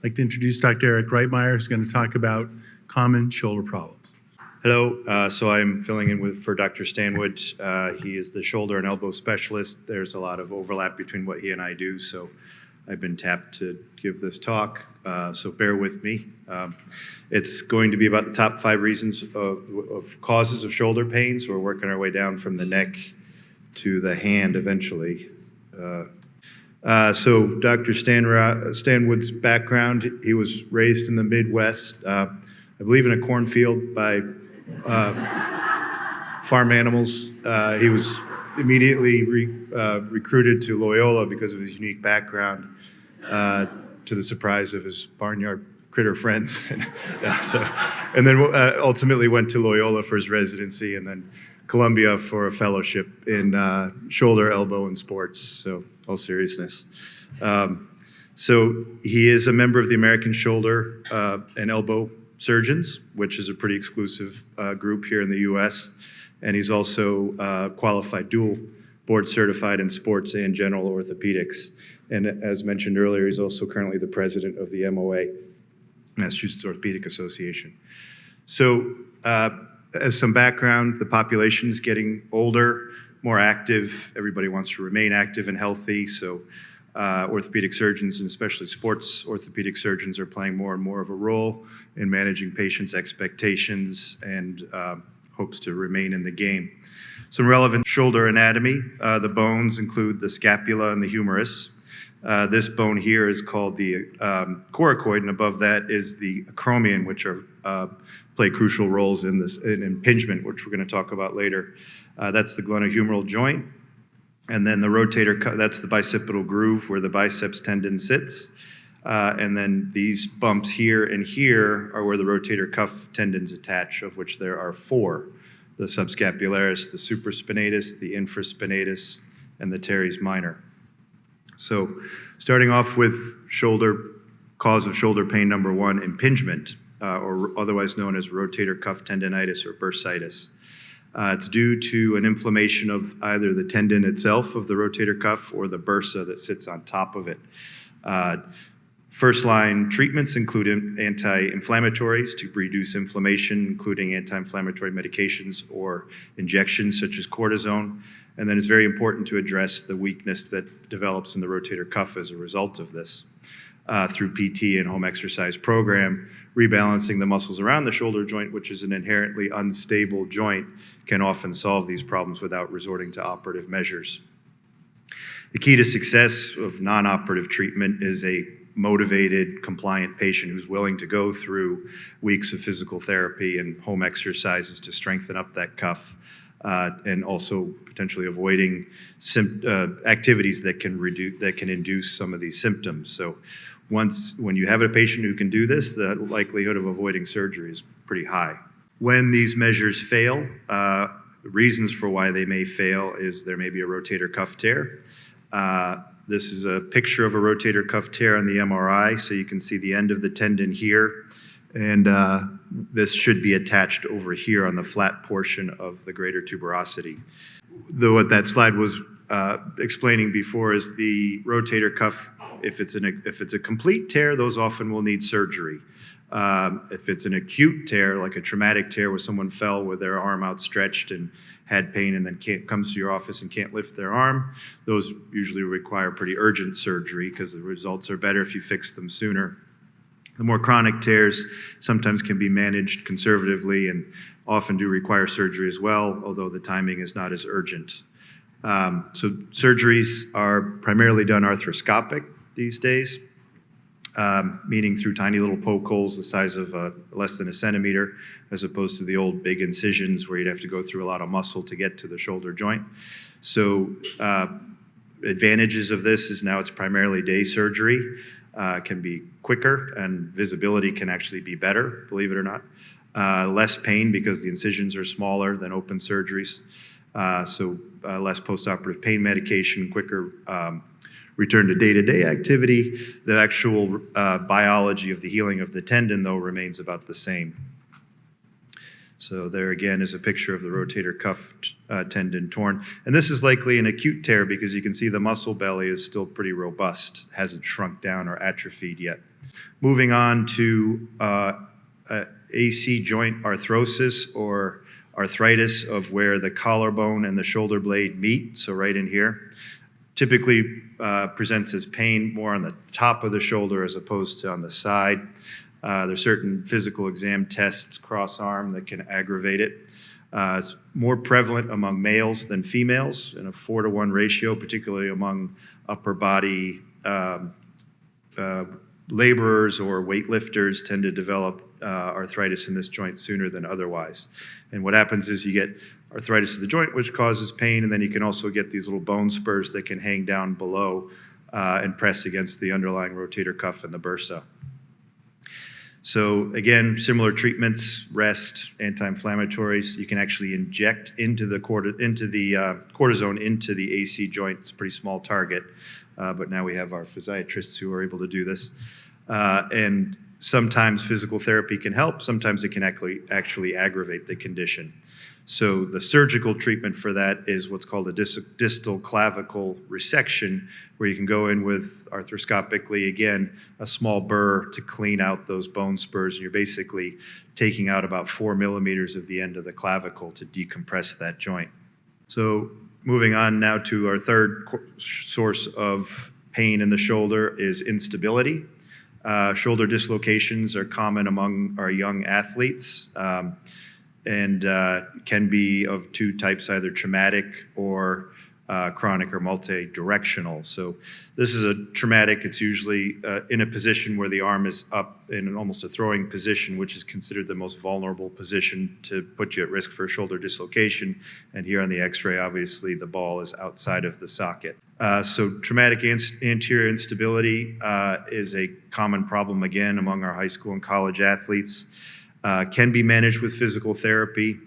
like to introduce Dr. Eric Rightmire, who's going to talk about common shoulder problems. Hello, so I'm filling in for Dr. Stanwood. He is the shoulder and elbow specialist. There's a lot of overlap between what he and I do, so I've been tapped to give this talk, so bear with me. It's going to be about the top 5 reasons of causes of shoulder pain, so we're working our way down from the neck to the hand eventually. So Dr. Stanwood's background, he was raised in the Midwest, I believe in a cornfield by farm animals. He was immediately recruited to Loyola because of his unique background, to the surprise of his barnyard critter friends. And then ultimately went to Loyola for his residency, and then Columbia for a fellowship in shoulder, elbow, and sports, so all seriousness. So he is a member of the American Shoulder and Elbow Surgeons, which is a pretty exclusive group here in the US. And he's also qualified dual board certified in sports and general orthopedics. And as mentioned earlier, he's also currently the president of the MOA, Massachusetts Orthopedic Association. So as some background, the population is getting older, more active. Everybody wants to remain active and healthy. So orthopedic surgeons, and especially sports orthopedic surgeons, are playing more and more of a role in managing patients' expectations and hopes to remain in the game. Some relevant shoulder anatomy. The bones include the scapula and the humerus. This bone here is called the coracoid, and above that is the acromion, which play crucial roles in impingement, which we're going to talk about later. That's the glenohumeral joint. And then the rotator cuff, that's the bicipital groove where the biceps tendon sits. And then these bumps here and here are where the rotator cuff tendons attach, of which there are 4. The subscapularis, the supraspinatus, the infraspinatus, and the teres minor. So starting off with cause of shoulder pain number 1, impingement, or otherwise known as rotator cuff tendinitis or bursitis. It's due to an inflammation of either the tendon itself of the rotator cuff or the bursa that sits on top of it. First-line treatments include anti-inflammatories to reduce inflammation, including anti-inflammatory medications or injections such as cortisone. And then it's very important to address the weakness that develops in the rotator cuff as a result of this. Through PT and home exercise program, rebalancing the muscles around the shoulder joint, which is an inherently unstable joint, can often solve these problems without resorting to operative measures. The key to success of non-operative treatment is a motivated, compliant patient who's willing to go through weeks of physical therapy and home exercises to strengthen up that cuff, and also potentially avoiding activities that can induce some of these symptoms. So when you have a patient who can do this, the likelihood of avoiding surgery is pretty high. When these measures fail, reasons for why they may fail is there may be a rotator cuff tear. This is a picture of a rotator cuff tear on the MRI, so you can see the end of the tendon here, and this should be attached over here on the flat portion of the greater tuberosity. What that slide was explaining before is the rotator cuff, if it's a complete tear, those often will need surgery. If it's an acute tear, like a traumatic tear where someone fell with their arm outstretched and had pain and then comes to your office and can't lift their arm, those usually require pretty urgent surgery because the results are better if you fix them sooner. The more chronic tears sometimes can be managed conservatively and often do require surgery as well, although the timing is not as urgent. So surgeries are primarily done arthroscopic these days, meaning through tiny little poke holes the size of less than a centimeter, as opposed to the old big incisions where you'd have to go through a lot of muscle to get to the shoulder joint. So advantages of this is now it's primarily day surgery, can be quicker, and visibility can actually be better, believe it or not. Less pain because the incisions are smaller than open surgeries. So less postoperative pain medication, quicker return to day-to-day activity. The actual biology of the healing of the tendon, though, remains about the same. So there again is a picture of the rotator cuff tendon torn. And this is likely an acute tear because you can see the muscle belly is still pretty robust, hasn't shrunk down or atrophied yet. Moving on to AC joint arthrosis or arthritis of where the collarbone and the shoulder blade meet, so right in here. Typically presents as pain more on the top of the shoulder as opposed to on the side. There's certain physical exam tests, cross-arm, that can aggravate it. It's more prevalent among males than females in a 4-to-1 ratio, particularly among upper body laborers or weightlifters tend to develop arthritis in this joint sooner than otherwise. And what happens is you get arthritis of the joint, which causes pain, and then you can also get these little bone spurs that can hang down below and press against the underlying rotator cuff and the bursa. So again, similar treatments, rest, anti-inflammatories. You can actually inject into the cortisone into the AC joint. It's a pretty small target, but now we have our physiatrists who are able to do this. And sometimes physical therapy can help. Sometimes it can actually aggravate the condition. So the surgical treatment for that is what's called a distal clavicle resection, where you can go in with arthroscopically, again, a small burr to clean out those bone spurs. And you're basically taking out about 4 millimeters of the end of the clavicle to decompress that joint. So moving on now to our third source of pain in the shoulder is instability. Shoulder dislocations are common among our young athletes. And can be of two types, either traumatic or chronic or multi-directional. So this is a traumatic. It's usually in a position where the arm is up in almost a throwing position, which is considered the most vulnerable position to put you at risk for a shoulder dislocation. And here on the x-ray, obviously, the ball is outside of the socket. So traumatic anterior instability is a common problem, again, among our high school and college athletes. Can be managed with physical therapy,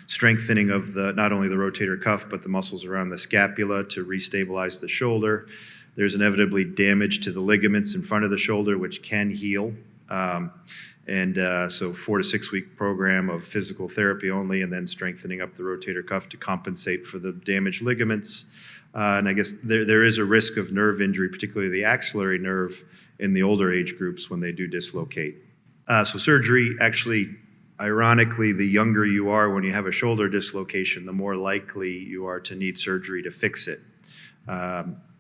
strengthening of not only the rotator cuff, but the muscles around the scapula to restabilize the shoulder. There's inevitably damage to the ligaments in front of the shoulder, which can heal. So 4 to 6 week program of physical therapy only, and then strengthening up the rotator cuff to compensate for the damaged ligaments. And I guess there is a risk of nerve injury, particularly the axillary nerve, in the older age groups when they do dislocate. So surgery, actually, ironically, the younger you are when you have a shoulder dislocation, the more likely you are to need surgery to fix it.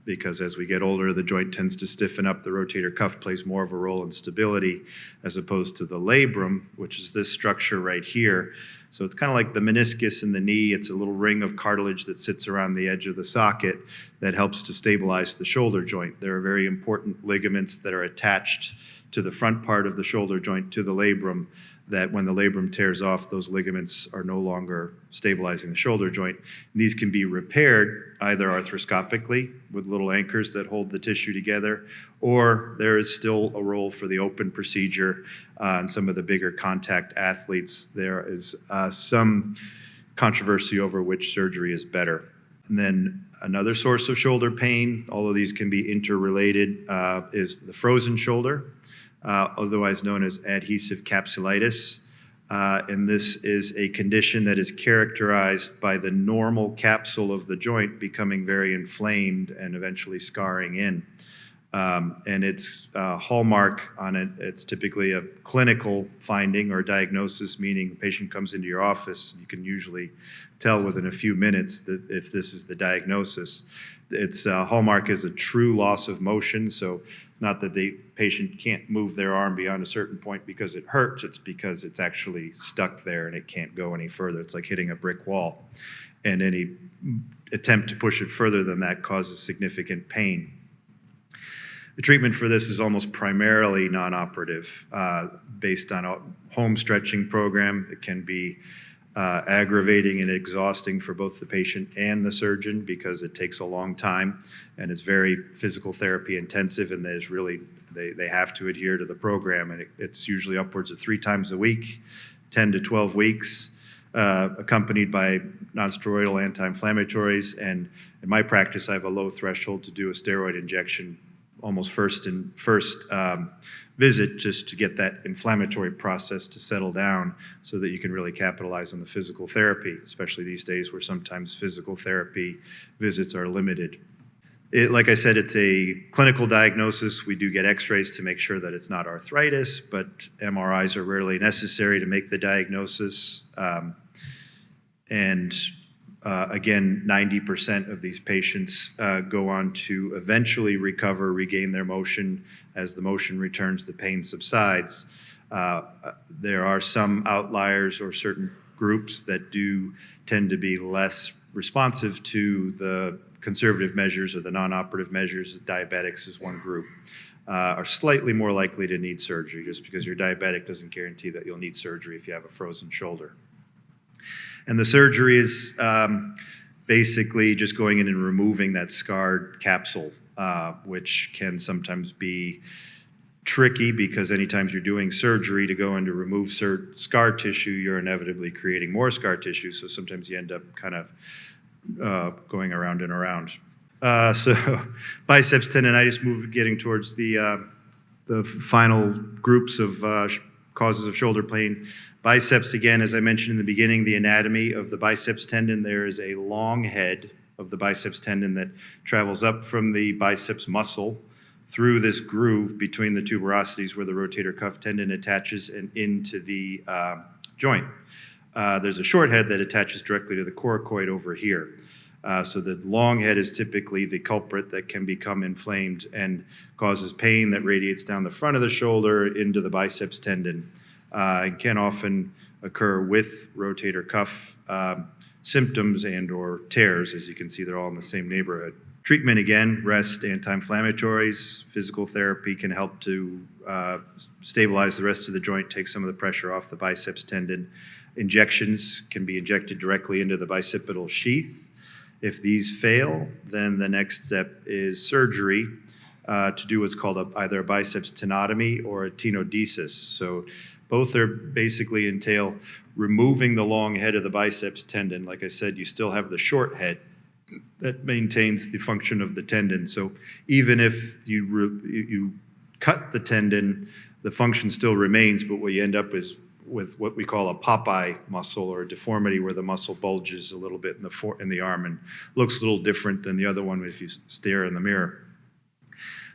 Because as we get older, the joint tends to stiffen up. The rotator cuff plays more of a role in stability as opposed to the labrum, which is this structure right here. So it's kind of like the meniscus in the knee. It's a little ring of cartilage that sits around the edge of the socket that helps to stabilize the shoulder joint. There are very important ligaments that are attached to the front part of the shoulder joint, to the labrum, that when the labrum tears off, those ligaments are no longer stabilizing the shoulder joint. And these can be repaired either arthroscopically with little anchors that hold the tissue together, or there is still a role for the open procedure. In some of the bigger contact athletes, there is some controversy over which surgery is better. And then another source of shoulder pain, all of these can be interrelated, is the frozen shoulder. Otherwise known as adhesive capsulitis. And this is a condition that is characterized by the normal capsule of the joint becoming very inflamed and eventually scarring in. And its hallmark on it, it's typically a clinical finding or diagnosis, meaning the patient comes into your office. You can usually tell within a few minutes that if this is the diagnosis. Its hallmark is a true loss of motion. So it's not that the patient can't move their arm beyond a certain point because it hurts. It's because it's actually stuck there and it can't go any further. It's like hitting a brick wall. And any attempt to push it further than that causes significant pain. The treatment for this is almost primarily non-operative, based on a home stretching program. It can be aggravating and exhausting for both the patient and the surgeon because it takes a long time and is very physical therapy intensive, and there's really, they have to adhere to the program, and it's usually upwards of 3 times a week, 10 to 12 weeks, accompanied by nonsteroidal anti-inflammatories. And in my practice, I have a low threshold to do a steroid injection almost first visit, just to get that inflammatory process to settle down so that you can really capitalize on the physical therapy, especially these days where sometimes physical therapy visits are limited. Like I said, it's a clinical diagnosis. We do get x-rays to make sure that it's not arthritis, but MRIs are rarely necessary to make the diagnosis. Again, 90% of these patients go on to eventually recover, regain their motion. As the motion returns, the pain subsides. There are some outliers or certain groups that do tend to be less responsive to the conservative measures or the non-operative measures. Diabetics is one group, are slightly more likely to need surgery. Just because you're diabetic doesn't guarantee that you'll need surgery if you have a frozen shoulder. And the surgery is basically just going in and removing that scarred capsule, which can sometimes be tricky because anytime you're doing surgery to go in to remove scar tissue, you're inevitably creating more scar tissue. So sometimes you end up kind of going around and around. So biceps tendinitis, getting towards the final groups of causes of shoulder pain. Biceps, again, as I mentioned in the beginning, the anatomy of the biceps tendon, there is a long head of the biceps tendon that travels up from the biceps muscle through this groove between the tuberosities where the rotator cuff tendon attaches and into the joint. There's a short head that attaches directly to the coracoid over here. So the long head is typically the culprit that can become inflamed and causes pain that radiates down the front of the shoulder into the biceps tendon. And can often occur with rotator cuff symptoms and or tears. As you can see, they're all in the same neighborhood. Treatment, again, rest, anti-inflammatories. Physical therapy can help to stabilize the rest of the joint, take some of the pressure off the biceps tendon. Injections can be injected directly into the bicipital sheath. If these fail, then the next step is surgery to do what's called either a biceps tenotomy or a tenodesis. So both are basically entail removing the long head of the biceps tendon. Like I said, you still have the short head that maintains the function of the tendon. So even if you cut the tendon, the function still remains, but what you end up is with what we call a Popeye muscle or a deformity where the muscle bulges a little bit in the arm and looks a little different than the other one if you stare in the mirror.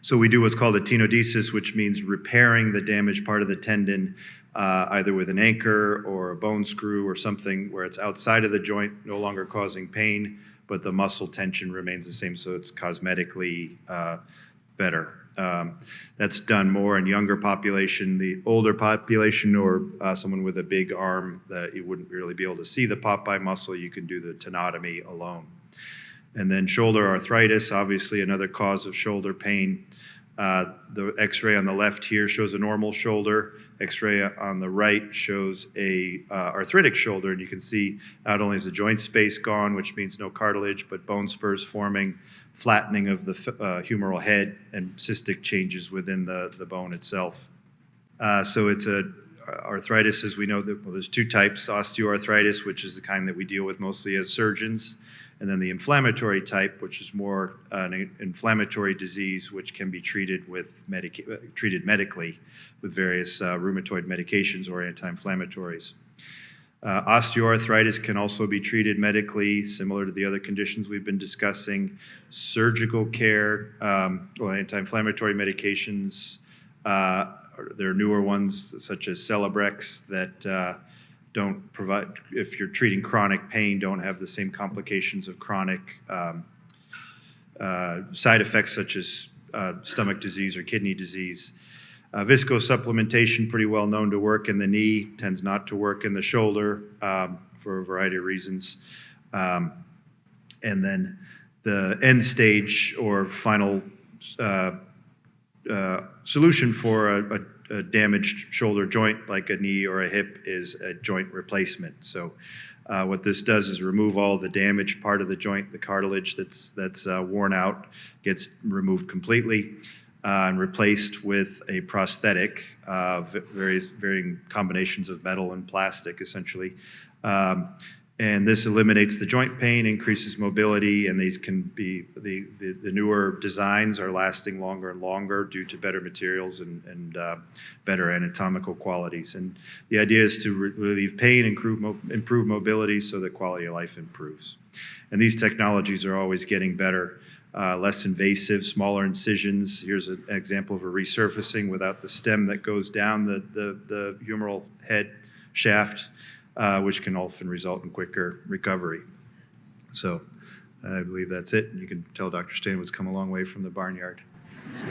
So we do what's called a tenodesis, which means repairing the damaged part of the tendon either with an anchor or a bone screw or something where it's outside of the joint, no longer causing pain, but the muscle tension remains the same, so it's cosmetically better. That's done more in younger population. The older population or someone with a big arm that you wouldn't really be able to see the Popeye muscle, you can do the tenotomy alone. And then shoulder arthritis, obviously another cause of shoulder pain. The x-ray on the left here shows a normal shoulder. X-ray on the right shows a arthritic shoulder, and you can see not only is the joint space gone, which means no cartilage, but bone spurs forming, flattening of the humeral head, and cystic changes within the bone itself. So it's arthritis, as we know, there's two types: osteoarthritis, which is the kind that we deal with mostly as surgeons, and then the inflammatory type, which is more an inflammatory disease, which can be treated medically with various rheumatoid medications or anti-inflammatories. Osteoarthritis can also be treated medically, similar to the other conditions we've been discussing. Surgical care, anti-inflammatory medications. There are newer ones such as Celebrex that don't provide, if you're treating chronic pain, don't have the same complications of chronic side effects such as stomach disease or kidney disease. Viscosupplementation, pretty well known to work in the knee, tends not to work in the shoulder for a variety of reasons. And then the end stage or final solution for a damaged shoulder joint like a knee or a hip is a joint replacement. So what this does is remove all the damaged part of the joint, the cartilage that's worn out, gets removed completely and replaced with a prosthetic, varying combinations of metal and plastic, essentially. And this eliminates the joint pain, increases mobility, and these can be, the newer designs are lasting longer and longer due to better materials and better anatomical qualities. And the idea is to relieve pain, improve mobility so that quality of life improves. And these technologies are always getting better. less invasive, smaller incisions. Here's an example of a resurfacing without the stem that goes down the humeral head shaft, which can often result in quicker recovery. So I believe that's it. You can tell Dr. Stanwood's come a long way from the barnyard. So.